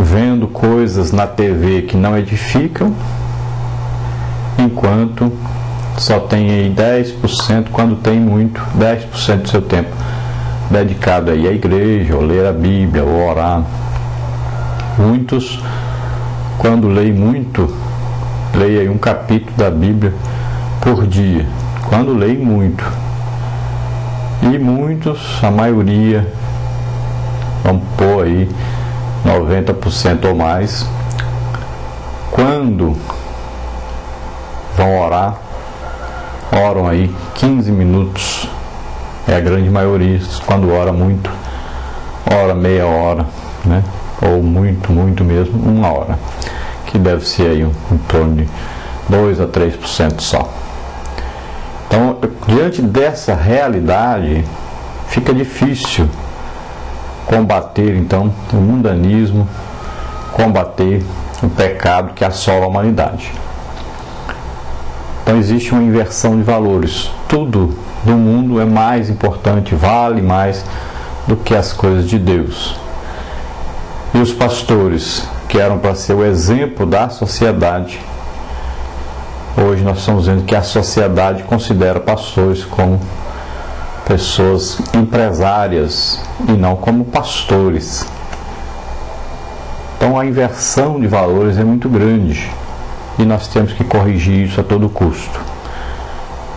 vendo coisas na TV que não edificam, enquanto só tem aí 10%, quando tem muito, 10% do seu tempo dedicado aí à igreja, ou ler a Bíblia, ou orar. Muitos, quando leem muito, leem aí um capítulo da Bíblia por dia, quando leem muito. E muitos, a maioria, vamos pôr aí 90% ou mais, quando vão orar, oram aí 15 minutos, é a grande maioria. Quando ora muito, ora meia hora, né? Ou muito mesmo, 1 hora, que deve ser aí em torno de 2 a 3% só. Então, diante dessa realidade, fica difícil combater então o mundanismo, combater o pecado que assola a humanidade. Então existe uma inversão de valores. Tudo do mundo é mais importante, vale mais do que as coisas de Deus. E os pastores, que eram para ser o exemplo da sociedade, hoje nós estamos vendo que a sociedade considera pastores como pessoas empresárias e não como pastores. Então a inversão de valores é muito grande e nós temos que corrigir isso a todo custo.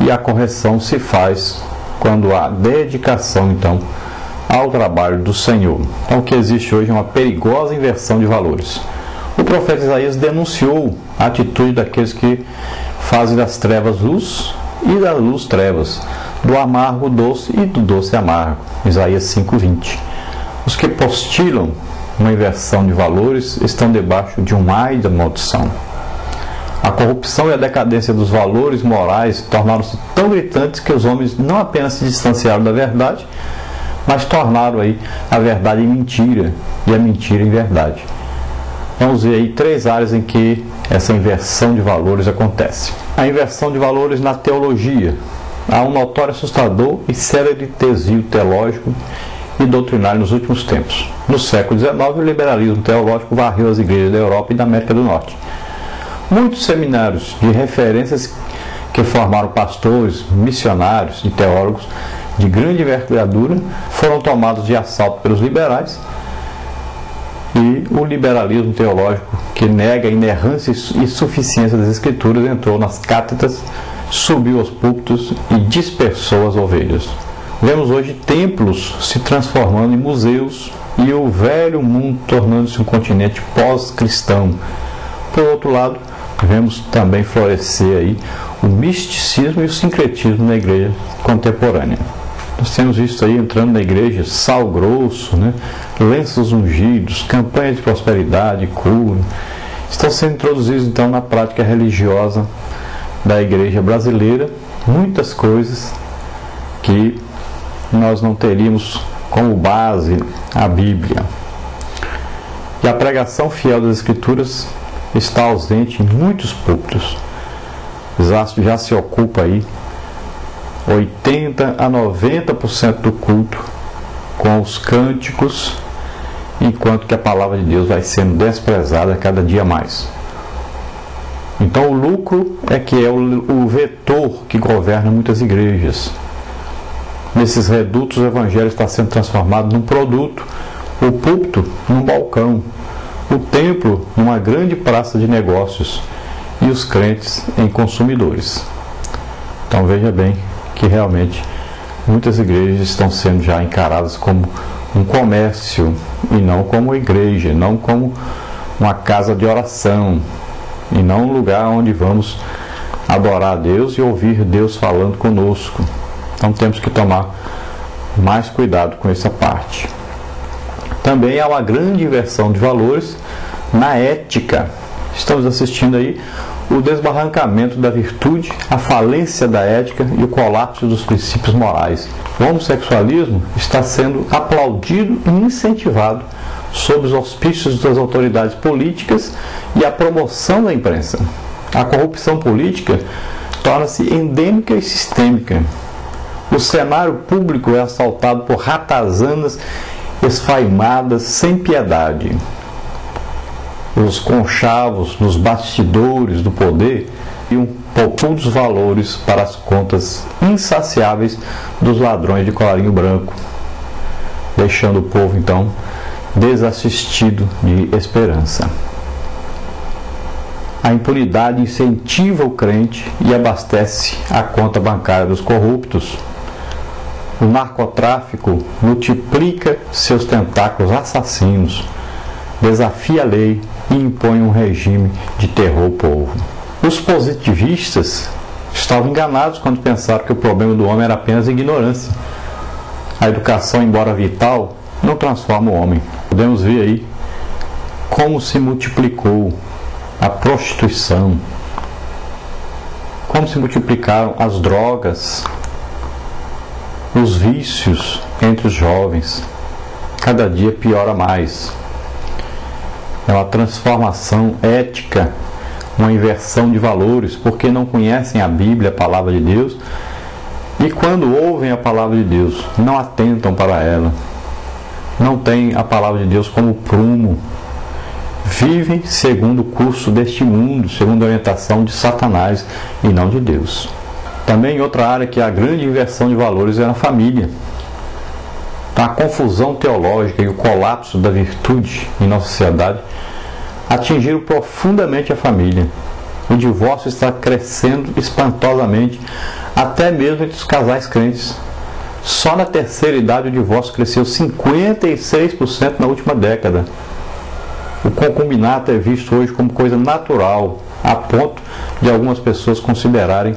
E a correção se faz quando há dedicação então ao trabalho do Senhor. Então o que existe hoje é uma perigosa inversão de valores. O profeta Isaías denunciou a atitude daqueles que fazem das trevas luz e da luz trevas, do amargo doce e do doce amargo. Isaías 5:20. Os que postulam uma inversão de valores estão debaixo de um ai da maldição. A corrupção e a decadência dos valores morais tornaram-se tão gritantes que os homens não apenas se distanciaram da verdade, mas tornaram aí a verdade em mentira e a mentira em verdade. Vamos ver aí 3 áreas em que essa inversão de valores acontece. A inversão de valores na teologia. Há um notório, assustador e célebre desvio teológico e doutrinário nos últimos tempos. No século XIX, o liberalismo teológico varreu as igrejas da Europa e da América do Norte. Muitos seminários de referências que formaram pastores, missionários e teólogos de grande envergadura foram tomados de assalto pelos liberais, e o liberalismo teológico, que nega a inerrância e suficiência das Escrituras, entrou nas cátedras, subiu aos púlpitos e dispersou as ovelhas. Vemos hoje templos se transformando em museus e o velho mundo tornando-se um continente pós-cristão. Por outro lado, vemos também florescer aí o misticismo e o sincretismo na igreja contemporânea. Nós temos visto aí entrando na igreja sal grosso, né? Lenços ungidos, campanhas de prosperidade, cura. Estão sendo introduzidos então na prática religiosa da igreja brasileira muitas coisas que nós não teríamos como base a Bíblia. E a pregação fiel das Escrituras está ausente em muitos púlpitos. Já se ocupa aí 80 a 90% do culto com os cânticos, enquanto que a palavra de Deus vai sendo desprezada cada dia mais. Então o lucro é que é o vetor que governa muitas igrejas. Nesses redutos, o evangelho está sendo transformado num produto, o púlpito num balcão, o templo numa grande praça de negócios e os crentes em consumidores. Então veja bem que realmente muitas igrejas estão sendo já encaradas como um comércio e não como igreja, não como uma casa de oração e não um lugar onde vamos adorar a Deus e ouvir Deus falando conosco. Então temos que tomar mais cuidado com essa parte. Também há uma grande inversão de valores na ética. Estamos assistindo aí o desbarrancamento da virtude, a falência da ética e o colapso dos princípios morais. O homossexualismo está sendo aplaudido e incentivado sob os auspícios das autoridades políticas e a promoção da imprensa. A corrupção política torna-se endêmica e sistêmica. O cenário público é assaltado por ratazanas esfaimadas sem piedade. os conchavos, nos bastidores do poder, e um pouco dos valores para as contas insaciáveis dos ladrões de colarinho branco, deixando o povo então desassistido de esperança. A impunidade incentiva o crente e abastece a conta bancária dos corruptos. O narcotráfico multiplica seus tentáculos assassinos, desafia a lei e impõe um regime de terror ao povo. Os positivistas estavam enganados quando pensaram que o problema do homem era apenas ignorância. A educação, embora vital, não transforma o homem. Podemos ver aí como se multiplicou a prostituição, como se multiplicaram as drogas, os vícios entre os jovens. Cada dia piora mais. É uma transformação ética, uma inversão de valores, porque não conhecem a Bíblia, a palavra de Deus, e quando ouvem a palavra de Deus, não atentam para ela, não têm a palavra de Deus como prumo, vivem segundo o curso deste mundo, segundo a orientação de Satanás e não de Deus. Também outra área que a grande inversão de valores é na família. A confusão teológica e o colapso da virtude em nossa sociedade atingiram profundamente a família. O divórcio está crescendo espantosamente, até mesmo entre os casais crentes. Só na terceira idade o divórcio cresceu 56% na última década. O concubinato é visto hoje como coisa natural, a ponto de algumas pessoas considerarem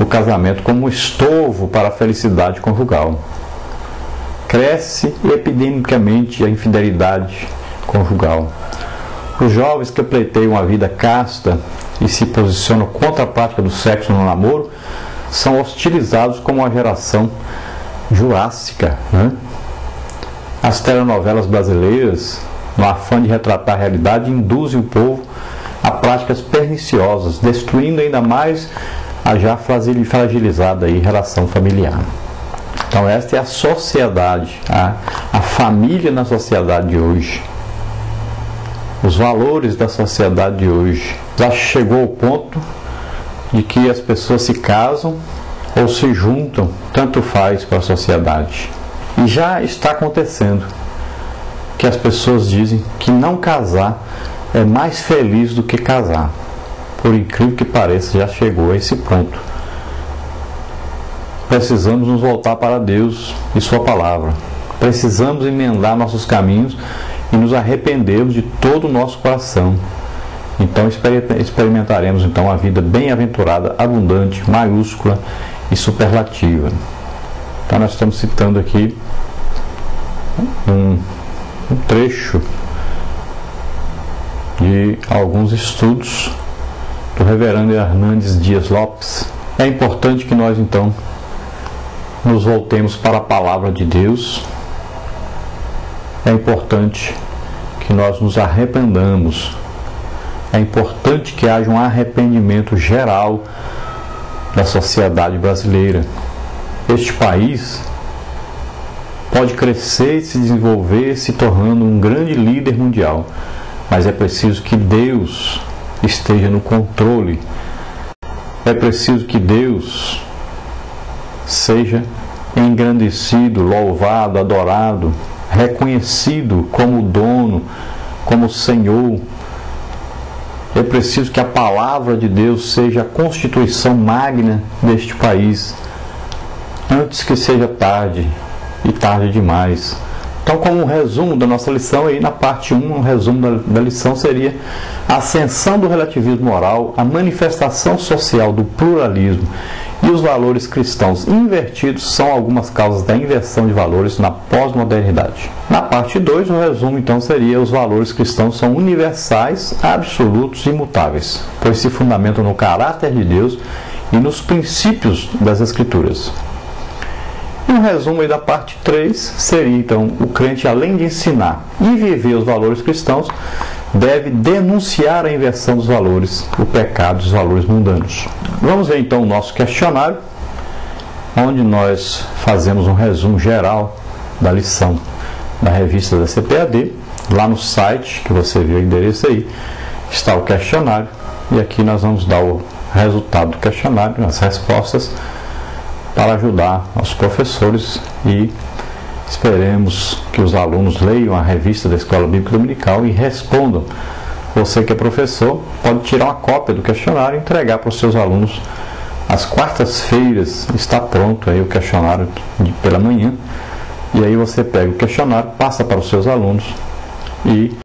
o casamento como um estorvo para a felicidade conjugal. Cresce epidemicamente a infidelidade conjugal. Os jovens que pleiteiam a vida casta e se posicionam contra a prática do sexo no namoro são hostilizados como uma geração jurássica, né? As telenovelas brasileiras, no afã de retratar a realidade, induzem o povo a práticas perniciosas, destruindo ainda mais a já fragilizada aí relação familiar. Então esta é a sociedade, a família na sociedade de hoje. Os valores da sociedade de hoje. Já chegou ao ponto de que as pessoas se casam ou se juntam, tanto faz para a sociedade. E já está acontecendo que as pessoas dizem que não casar é mais feliz do que casar. Por incrível que pareça, já chegou a esse ponto. Precisamos nos voltar para Deus e Sua Palavra. Precisamos emendar nossos caminhos e nos arrependermos de todo o nosso coração. Então experimentaremos então a vida bem-aventurada, abundante, maiúscula e superlativa. Então nós estamos citando aqui um trecho de alguns estudos do reverendo Hernandes Dias Lopes. É importante que nós então nos voltemos para a palavra de Deus. É importante que nós nos arrependamos. É importante que haja um arrependimento geral da sociedade brasileira. Este país pode crescer e se desenvolver, se tornando um grande líder mundial, mas é preciso que Deus esteja no controle. É preciso que Deus seja engrandecido, louvado, adorado, reconhecido como dono, como Senhor. É preciso que a palavra de Deus seja a constituição magna deste país, antes que seja tarde, e tarde demais. Então, como um resumo da nossa lição, aí na parte 1, um resumo da lição seria a ascensão do relativismo moral, a manifestação social do pluralismo e os valores cristãos invertidos são algumas causas da inversão de valores na pós-modernidade. Na parte 2, o resumo então seria: os valores cristãos são universais, absolutos e imutáveis, pois se fundamentam no caráter de Deus e nos princípios das Escrituras. E um resumo aí da parte 3 seria então: o crente, além de ensinar e viver os valores cristãos, deve denunciar a inversão dos valores, o pecado dos valores mundanos. Vamos ver então o nosso questionário, onde nós fazemos um resumo geral da lição da revista da CPAD Lá no site, que você viu o endereço aí, está o questionário, e aqui nós vamos dar o resultado do questionário, as respostas, para ajudar os professores, e esperemos que os alunos leiam a revista da Escola Bíblica Dominical e respondam. Você que é professor pode tirar uma cópia do questionário e entregar para os seus alunos. Às quartas-feiras está pronto aí o questionário pela manhã, e aí você pega o questionário, passa para os seus alunos e